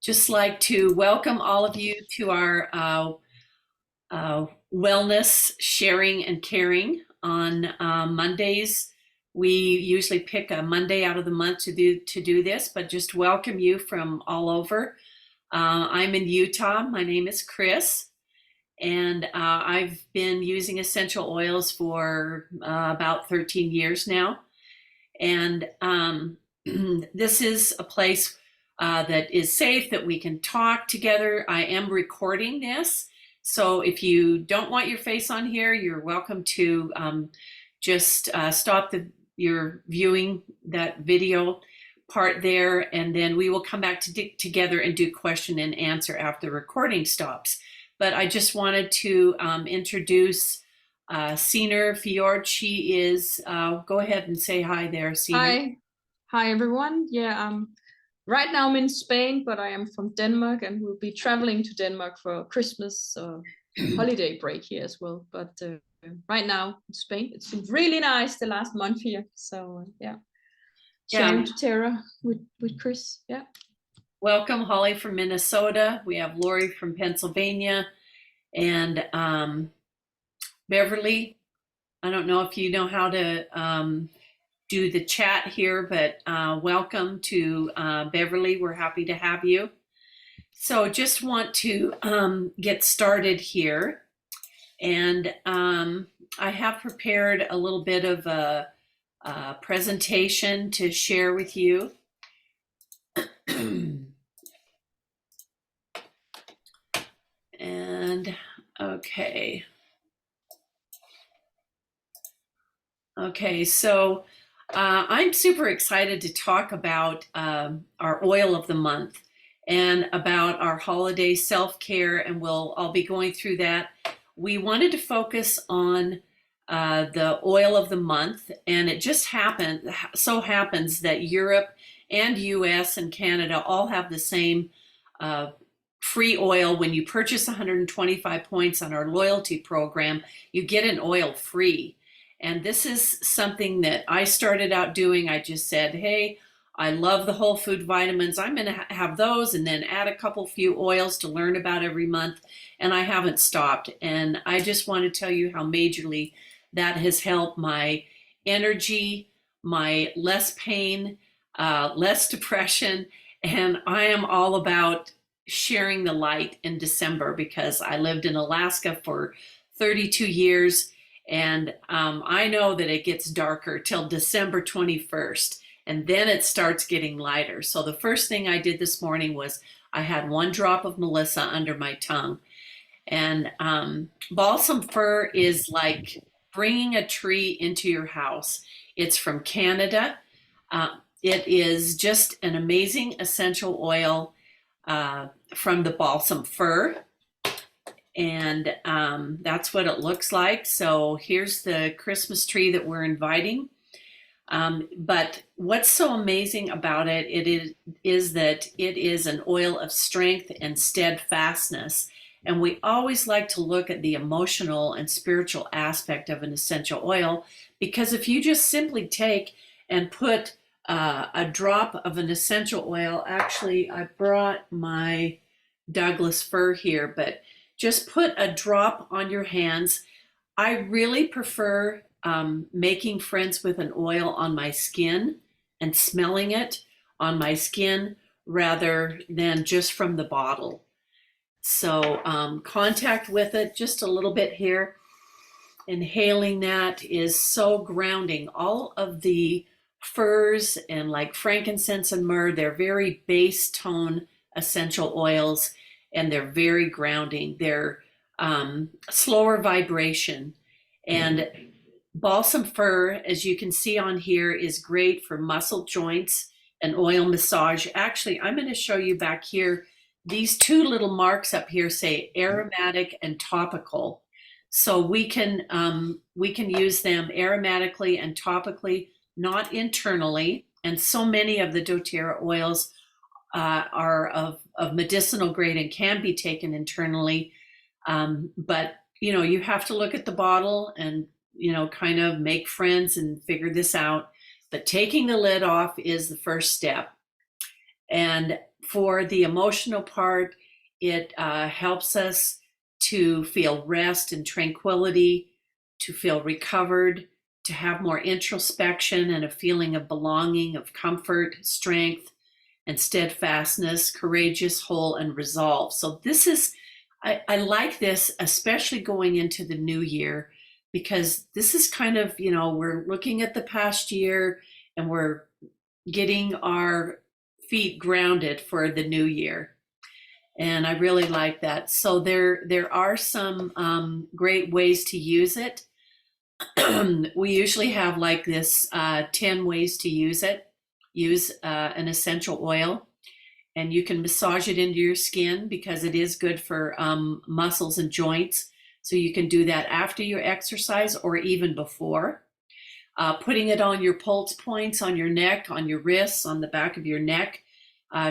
just like to welcome all of you to our wellness sharing and caring on Mondays. We usually pick a Monday out of the month to do this, but just welcome you from all over. I'm in Utah. My name is Chris, and I've been using essential oils for about 13 years now. And this is a place that is safe, that we can talk together. I am recording this, so if you don't want your face on here, you're welcome to just stop your viewing that video part there, and then we will come back together and do question and answer after the recording stops. But I just wanted to introduce Siner Fjord. She is, go ahead and say hi there, Siner. Hi everyone. Yeah, right now I'm in Spain, but I am from Denmark, and we'll be traveling to Denmark for Christmas holiday break here as well. But right now in Spain, it's been really nice the last month here. So yeah, sharing to Tara with Chris. Yeah. Welcome, Holly from Minnesota. We have Lori from Pennsylvania, and Beverly. I don't know if you know how to do the chat here, but welcome to Beverly. We're happy to have you. So just want to get started here. And I have prepared a little bit of a presentation to share with you. And okay. Okay, so I'm super excited to talk about our oil of the month and about our holiday self-care, and I'll be going through that. We wanted to focus on the oil of the month, and it just so happens that Europe and US and Canada all have the same free oil. When you purchase 125 points on our loyalty program, you get an oil free. And this is something that I started out doing. I just said, hey, I love the whole food vitamins. I'm going to have those, and then add a few oils to learn about every month. And I haven't stopped. And I just want to tell you how majorly that has helped my energy, my less pain, less depression. And I am all about sharing the light in December, because I lived in Alaska for 32 years. And I know that it gets darker till December 21st, and then it starts getting lighter. So the first thing I did this morning was I had 1 drop of Melissa under my tongue. And balsam fir is like bringing a tree into your house. It's from Canada. It is just an amazing essential oil from the balsam fir. And that's what it looks like. So here's the Christmas tree that we're inviting. But what's so amazing about it, is that it is an oil of strength and steadfastness. And we always like to look at the emotional and spiritual aspect of an essential oil, because if you just simply take and put a drop of an essential oil, actually I brought my Douglas fir here, but just put a drop on your hands. I really prefer making friends with an oil on my skin and smelling it on my skin rather than just from the bottle. So contact with it just a little bit here. Inhaling that is so grounding. All of the firs and like frankincense and myrrh, they're very base tone essential oils, and they're very grounding. They're slower vibration. And balsam fir, as you can see on here, is great for muscle joints and oil massage. Actually, I'm going to show you back here. These 2 little marks up here say aromatic and topical. So we can use them aromatically and topically, not internally. And so many of the doTERRA oils are of medicinal grade and can be taken internally. But, you have to look at the bottle and, kind of make friends and figure this out. But taking the lid off is the first step. And for the emotional part, it helps us to feel rest and tranquility, to feel recovered, to have more introspection and a feeling of belonging, of comfort, strength, and steadfastness, courageous, whole, and resolve. So this is, I like this, especially going into the new year, because this is kind of, we're looking at the past year and we're getting our feet grounded for the new year. And I really like that. So there are some great ways to use it. We usually have like this 10 ways to use it. Use an essential oil, and you can massage it into your skin because it is good for muscles and joints. So you can do that after your exercise or even before. Putting it on your pulse points, on your neck, on your wrists, on the back of your neck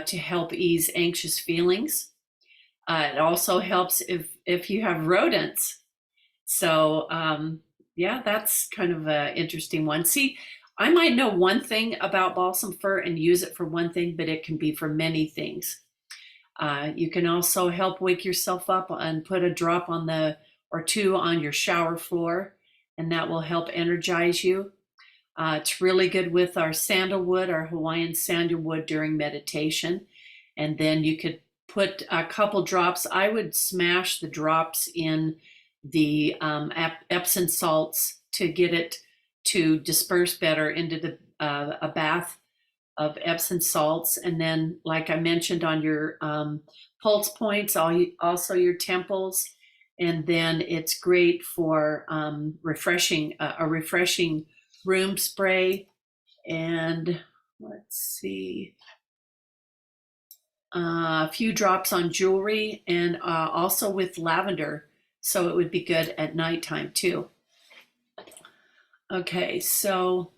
to help ease anxious feelings. It also helps if you have rodents. So yeah, that's kind of an interesting one. See, I might know one thing about balsam fir and use it for one thing, but it can be for many things. You can also help wake yourself up and put a drop or two on your shower floor, and that will help energize you. It's really good with our sandalwood, our Hawaiian sandalwood during meditation. And then you could put a couple drops. I would smash the drops in the Epsom salts to get it to disperse better into a bath of Epsom salts. And then, like I mentioned, on your pulse points, also your temples. And then it's great for refreshing room spray. And let's see, a few drops on jewelry, and also with lavender. So it would be good at nighttime too. Okay, so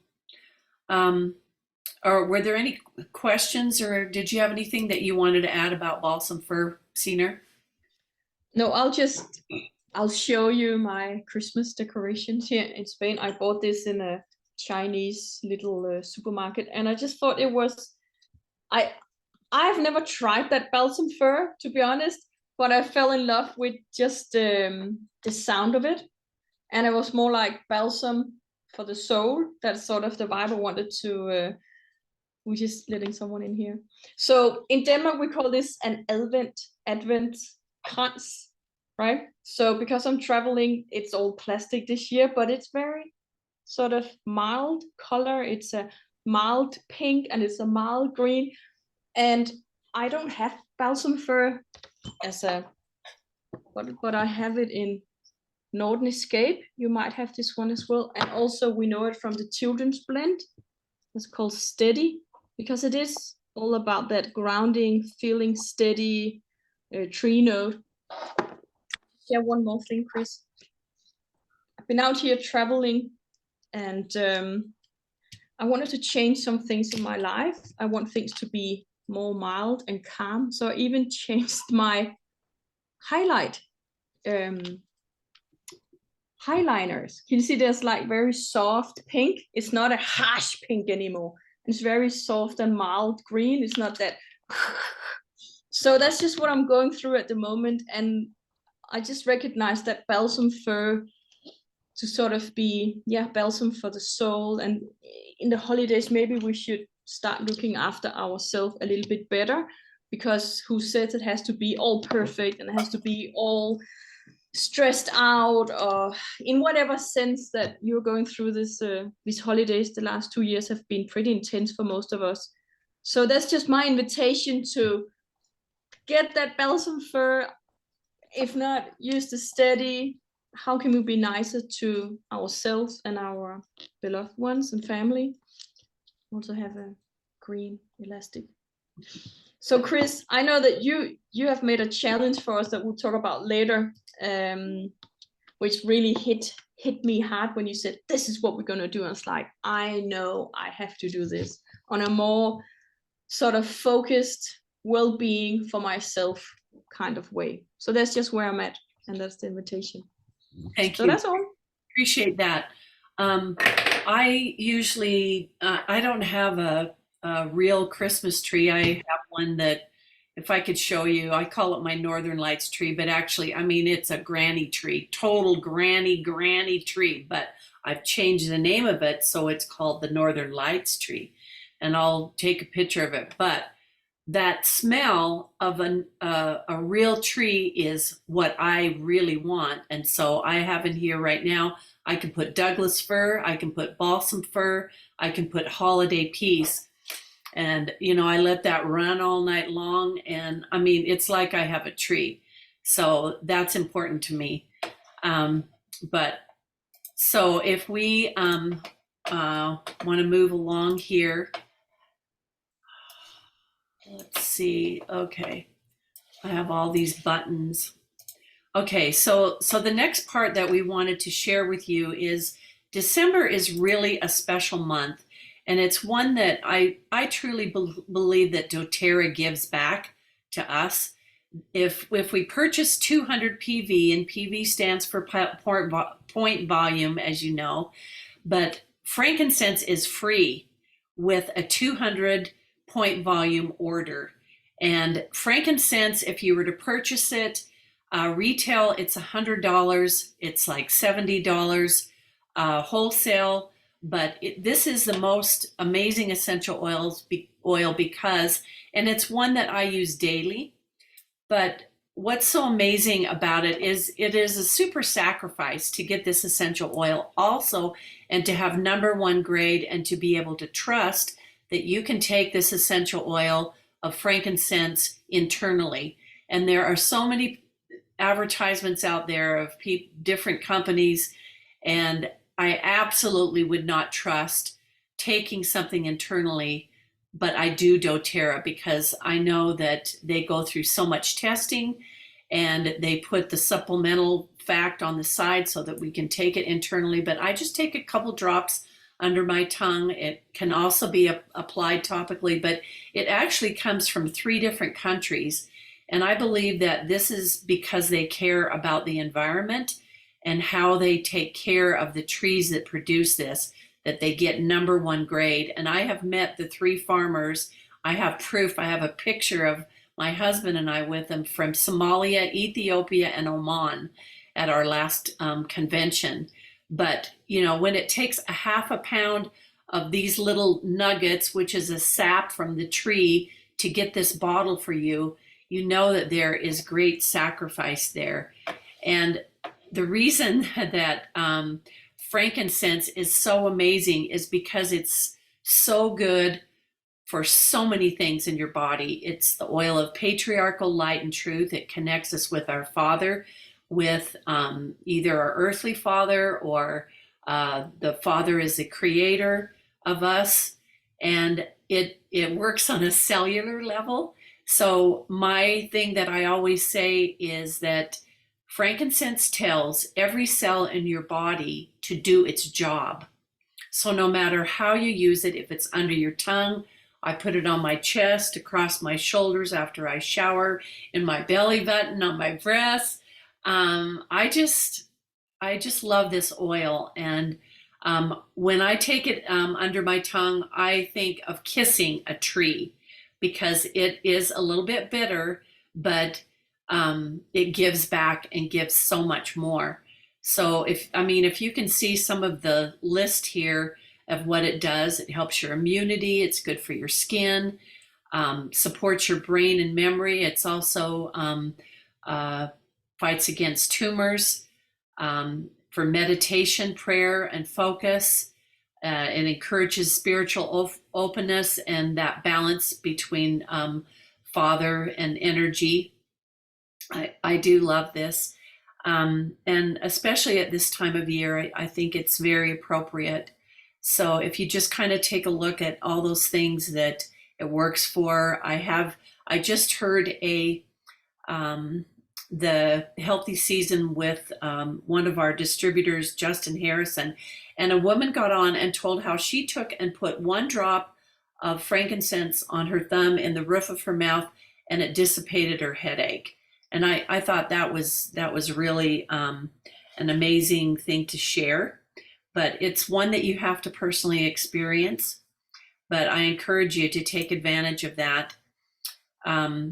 or were there any questions, or did you have anything that you wanted to add about balsam fir, Senior? No, I'll show you my Christmas decorations here in Spain. I bought this in a Chinese little supermarket, and I just thought I've never tried that balsam fir, to be honest, but I fell in love with just the sound of it. And it was more like balsam for the soul. That's sort of the vibe I wanted to, we're just letting someone in here. So in Denmark, we call this an advent krans, right? So because I'm traveling, it's all plastic this year, but it's very sort of mild color. It's a mild pink and it's a mild green. And I don't have balsam fir as but I have it in Northern Escape. You might have this one as well. And also we know it from the children's blend. It's called Steady, because it is all about that grounding, feeling steady, tree note. Yeah, one more thing, Chris. I've been out here traveling, and I wanted to change some things in my life. I want things to be more mild and calm. So I even changed my highlight highliners. Can you see there's like very soft pink? It's not a harsh pink anymore. It's very soft and mild green. It's not that. So that's just what I'm going through at the moment. And I just recognize that balsam fir to sort of be, yeah, balsam for the soul. And in the holidays, maybe we should start looking after ourselves a little bit better, because who says it has to be all perfect and it has to be all stressed out, or in whatever sense that you're going through these holidays. The last 2 years have been pretty intense for most of us. So that's just my invitation to get that balsam fir. If not, use the Steady. How can we be nicer to ourselves and our beloved ones and family? Also have a green elastic. So Chris, I know that you have made a challenge for us that we'll talk about later, which really hit me hard when you said, this is what we're going to do. And it's like, I know I have to do this on a more sort of focused well-being for myself kind of way. So that's just where I'm at. And that's the invitation. Thank you. So that's all. Appreciate that. I usually, I don't have a real Christmas tree. I have one that if I could show you, I call it my Northern Lights tree, but actually, I mean, it's a granny tree, total granny tree, but I've changed the name of it, so it's called the Northern Lights tree. And I'll take a picture of it. But that smell of a real tree is what I really want. And so I have in here right now, I can put Douglas fir, I can put balsam fir, I can put holiday peace. And, you know, I let that run all night long. And I mean, it's like I have a tree. So that's important to me. But so if we want to move along here, let's see. Okay, I have all these buttons. Okay, so the next part that we wanted to share with you is December is really a special month, and it's one that I truly believe that doTERRA gives back to us. If we purchase 200 PV, and PV stands for point volume, as you know, but frankincense is free with a 200 point volume order. And frankincense, if you were to purchase it, retail, it's $100. It's like $70 wholesale. But this is the most amazing essential oil because, and it's one that I use daily. But what's so amazing about it is a super sacrifice to get this essential oil also, and to have #1 grade, and to be able to trust that you can take this essential oil of frankincense internally. And there are so many advertisements out there of different companies, and I absolutely would not trust taking something internally, but I do doTERRA because I know that they go through so much testing, and they put the supplemental fact on the side so that we can take it internally. But I just take a couple drops under my tongue. It can also be applied topically, but it actually comes from 3 different countries. And I believe that this is because they care about the environment and how they take care of the trees that produce this, that they get #1 grade. And I have met the 3 farmers. I have proof. I have a picture of my husband and I with them from Somalia, Ethiopia, and Oman at our last convention. But, you know, when it takes a half a pound of these little nuggets, which is a sap from the tree, to get this bottle for you, you know that there is great sacrifice there. And the reason that frankincense is so amazing is because it's so good for so many things in your body. It's the oil of patriarchal light and truth. It connects us with our Father, with either our earthly father, or the Father is the creator of us. And it works on a cellular level. So my thing that I always say is that frankincense tells every cell in your body to do its job. So no matter how you use it, if it's under your tongue, I put it on my chest, across my shoulders after I shower, in my belly button, on my breasts. I just love this oil. And when I take it under my tongue, I think of kissing a tree, because it is a little bit bitter, but it gives back and gives so much more. So if you can see some of the list here of what it does, it helps your immunity, it's good for your skin, supports your brain and memory. It's also fights against tumors, for meditation, prayer, and focus. It encourages spiritual openness and that balance between Father and energy. I do love this. And especially at this time of year, I think it's very appropriate. So if you just kind of take a look at all those things that it works for, I just heard the healthy season with one of our distributors, Justin Harrison, and a woman got on and told how she took and put 1 drop of frankincense on her thumb in the roof of her mouth, and it dissipated her headache. And I thought that was really an amazing thing to share. But it's one that you have to personally experience. But I encourage you to take advantage of that.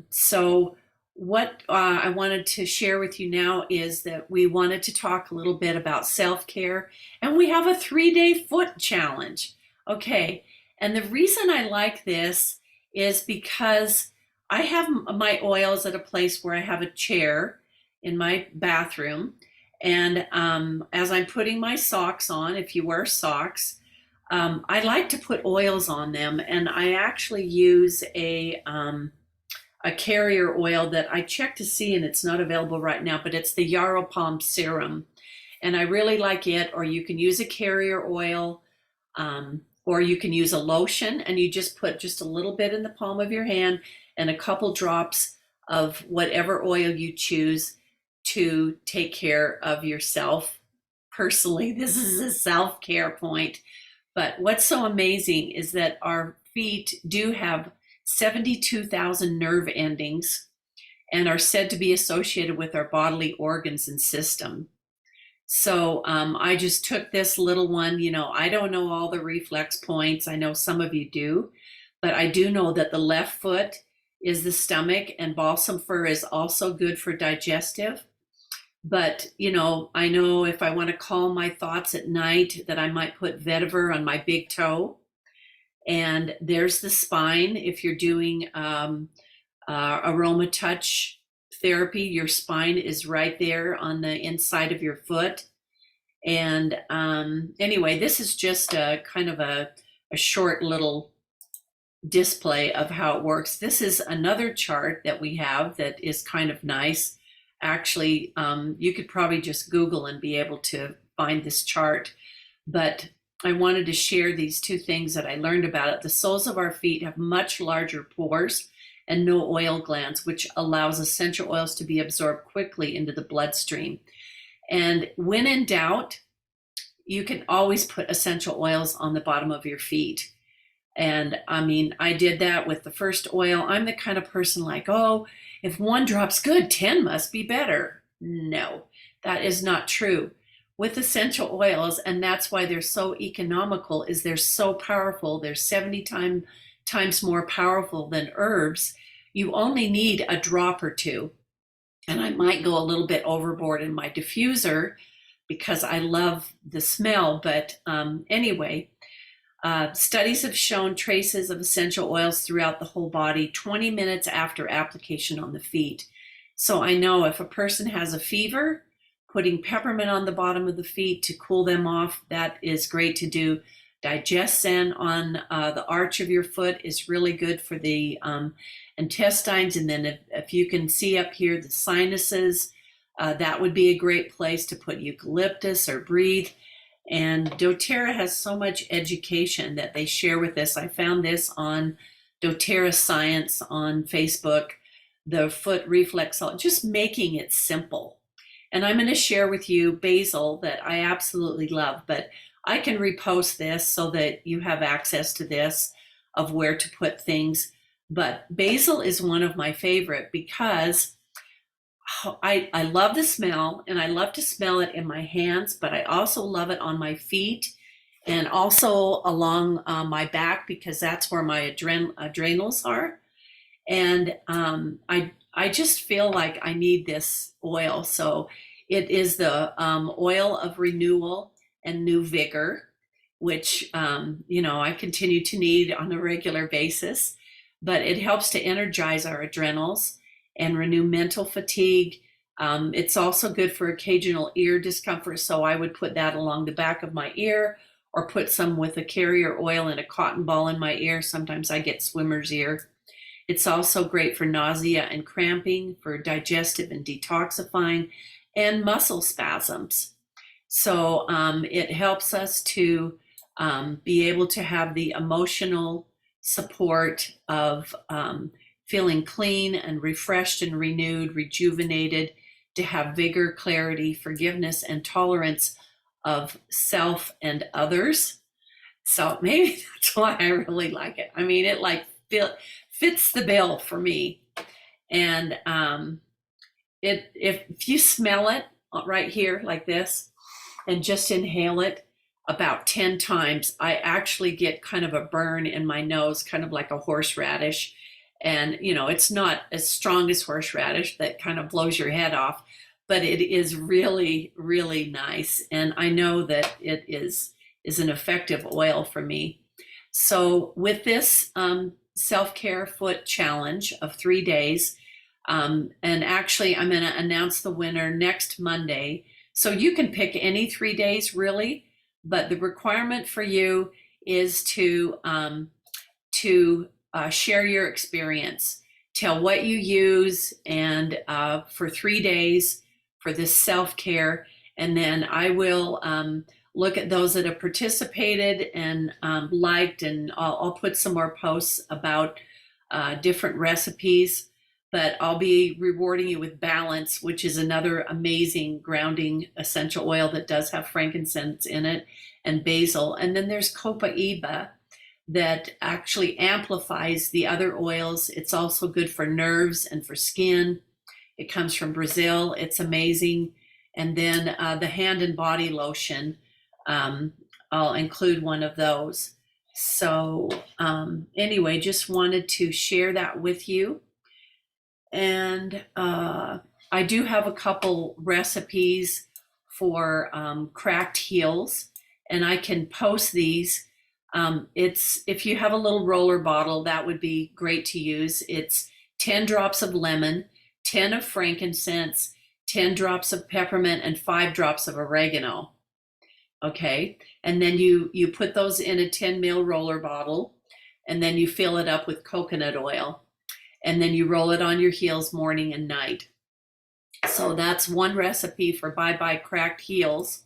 So what I wanted to share with you now is that we wanted to talk a little bit about self-care, and we have a 3-day foot challenge. Okay, and the reason I like this is because I have my oils at a place where I have a chair in my bathroom, and as I'm putting my socks on, if you wear socks, I like to put oils on them, and I actually use a carrier oil that I checked to see, and it's not available right now, but it's the Yarrow Palm Serum. And I really like it. Or you can use a carrier oil, or you can use a lotion, and you just put just a little bit in the palm of your hand and a couple drops of whatever oil you choose to take care of yourself. Personally, this is a self-care point. But what's so amazing is that our feet do have 72,000 nerve endings and are said to be associated with our bodily organs and system. So I just took this little one. I don't know all the reflex points. I know some of you do, but I do know that the left foot is the stomach, and balsam fir is also good for digestive. But, I know if I want to calm my thoughts at night that I might put vetiver on my big toe. And there's the spine. If you're doing aroma touch therapy, your spine is right there on the inside of your foot. And anyway, this is just a kind of a short little display of how it works. This is another chart that we have that is kind of nice. Actually, you could probably just Google and be able to find this chart. But I wanted to share these two things that I learned about it. The soles of our feet have much larger pores and no oil glands, which allows essential oils to be absorbed quickly into the bloodstream. And when in doubt, you can always put essential oils on the bottom of your feet. And I mean, I did that with the first oil. I'm the kind of person like, oh, if one drop's good, 10 must be better. No, that is not true. With essential oils, and that's why they're so economical, is they're so powerful. They're 70 times more powerful than herbs. You only need a drop or two. And I might go a little bit overboard in my diffuser because I love the smell. But anyway, studies have shown traces of essential oils throughout the whole body 20 minutes after application on the feet. So I know if a person has a fever, putting peppermint on the bottom of the feet to cool them off, that is great to do. Digesten on the arch of your foot is really good for the intestines. And then if you can see up here, the sinuses, that would be a great place to put eucalyptus or breathe. And doTERRA has so much education that they share with us. I found this on doTERRA Science on Facebook, the foot reflexology, just making it simple. And I'm going to share with you basil that I absolutely love, but I can repost this so that you have access to this of where to put things. But basil is one of my favorite because I love the smell, and I love to smell it in my hands, but I also love it on my feet and also along my back because that's where my adrenals are. And I just feel like I need this oil. So it is the oil of renewal and new vigor, which, I continue to need on a regular basis, but it helps to energize our adrenals and renew mental fatigue. It's also good for occasional ear discomfort. So I would put that along the back of my ear or put some with a carrier oil and a cotton ball in my ear. Sometimes I get swimmer's ear. It's also great for nausea and cramping, for digestive and detoxifying, and muscle spasms. So it helps us to be able to have the emotional support of feeling clean and refreshed and renewed, rejuvenated, to have vigor, clarity, forgiveness, and tolerance of self and others. So maybe that's why I really like it. I mean, it like fits the bill for me. And if you smell it right here like this and just inhale it about 10 times, I actually get kind of a burn in my nose, kind of like a horseradish. And, it's not as strong as horseradish that kind of blows your head off, but it is really, really nice. And I know that it is an effective oil for me. So with this self-care foot challenge of 3 days, and actually I'm going to announce the winner next Monday. So you can pick any 3 days really, but the requirement for you is to share your experience, tell what you use, and for 3 days for this self-care. And then I will look at those that have participated and liked, and I'll put some more posts about different recipes. But I'll be rewarding you with Balance, which is another amazing grounding essential oil that does have frankincense in it, and basil. And then there's Copaiba that actually amplifies the other oils. It's also good for nerves and for skin. It comes from Brazil. It's amazing. And then the hand and body lotion, I'll include one of those. So anyway, just wanted to share that with you. And I do have a couple recipes for cracked heels, and I can post these. It's, if you have a little roller bottle, that would be great to use. It's 10 drops of lemon, 10 of frankincense, 10 drops of peppermint, and 5 drops of oregano. Okay, and then you put those in a 10 ml roller bottle, and then you fill it up with coconut oil, and then you roll it on your heels morning and night. So that's one recipe for Bye Bye Cracked Heels.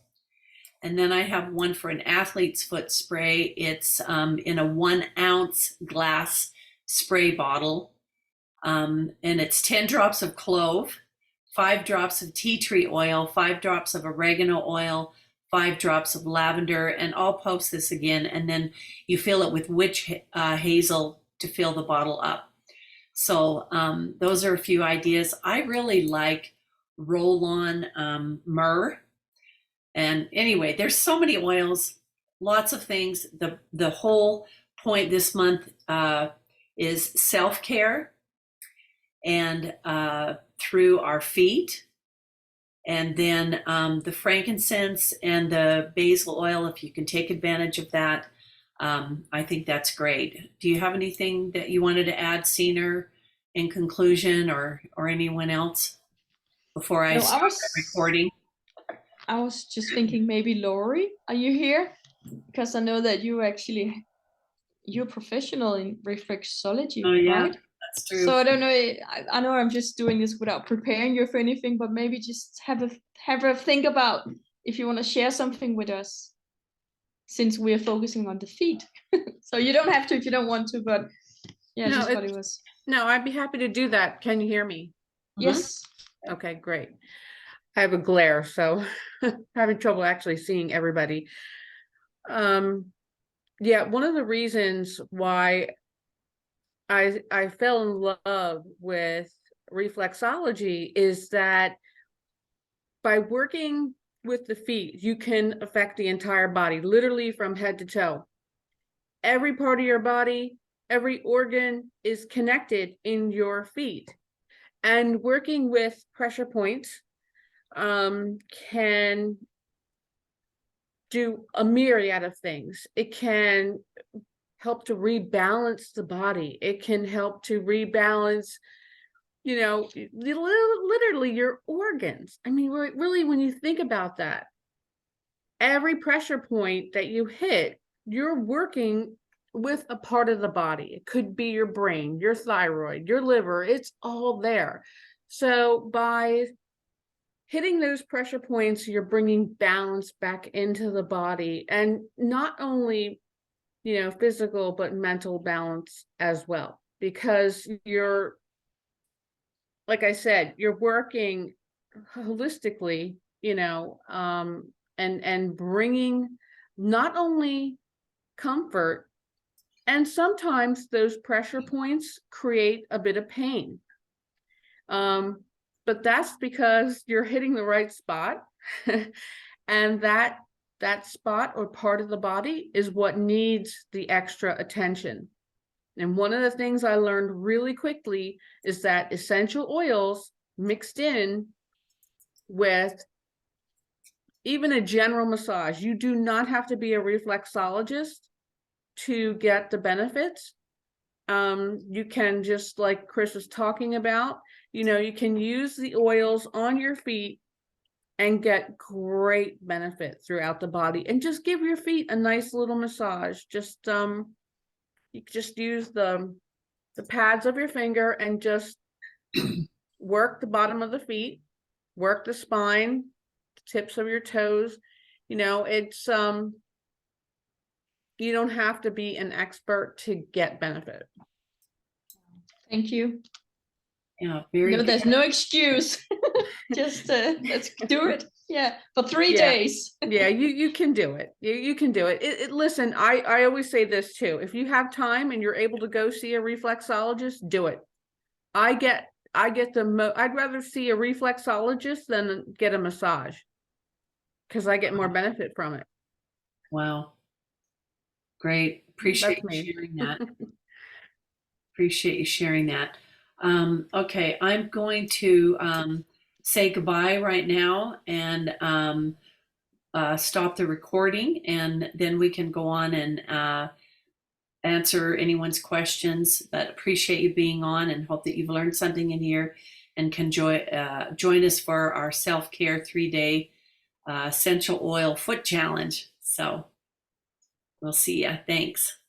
And then I have one for an athlete's foot spray. It's in a 1 ounce glass spray bottle. And it's 10 drops of clove, 5 drops of tea tree oil, 5 drops of oregano oil, 5 drops of lavender. And I'll post this again. And then you fill it with witch hazel to fill the bottle up. So those are a few ideas. I really like roll-on myrrh. And anyway, there's so many oils, lots of things. The whole point this month is self-care, and through our feet. And then the frankincense and the basil oil, if you can take advantage of that, I think that's great. Do you have anything that you wanted to add, Sina, in conclusion, or anyone else before I No, start recording? I was just thinking maybe Lori, are you here? Because I know that you're professional in reflexology, Oh yeah, right? that's true. So I don't know. I know I'm just doing this without preparing you for anything, but maybe just have a think about if you want to share something with us, since we're focusing on the feet. So you don't have to if you don't want to, but yeah, No, just what it was. No, I'd be happy to do that. Can you hear me? Yes. Okay, great. I have a glare, so having trouble actually seeing everybody. Yeah, one of the reasons why I fell in love with reflexology is that by working with the feet, you can affect the entire body, literally from head to toe. Every part of your body, every organ is connected in your feet. And working with pressure points can do a myriad of things. It can help to rebalance the body. It can help to rebalance, literally your organs. I mean, really, when you think about that, every pressure point that you hit, you're working with a part of the body. It could be your brain, your thyroid, your liver, it's all there. So by hitting those pressure points, you're bringing balance back into the body, and not only, physical, but mental balance as well, because you're, like I said, you're working holistically, and bringing not only comfort, and sometimes those pressure points create a bit of pain. But that's because you're hitting the right spot. And that spot or part of the body is what needs the extra attention. And one of the things I learned really quickly is that essential oils mixed in with even a general massage, you do not have to be a reflexologist to get the benefits. You can, just like Chris was talking about, you can use the oils on your feet and get great benefit throughout the body, and just give your feet a nice little massage. Just you just use the pads of your finger and just work the bottom of the feet, work the spine, tips of your toes. It's you don't have to be an expert to get benefit. Thank you. Yeah, very good. There's no excuse. Just let's do it. Yeah, for 3 days. Yeah, you can do it. You can do it. Listen, I always say this too. If you have time and you're able to go see a reflexologist, do it. I'd rather see a reflexologist than get a massage, because I get more benefit from it. Wow. Great. Appreciate That's you me. sharing that. Appreciate you sharing that. Okay, I'm going to say goodbye right now and stop the recording, and then we can go on and answer anyone's questions. But appreciate you being on, and hope that you've learned something in here and can join us for our self-care 3-day essential oil foot challenge. So we'll see ya. Thanks.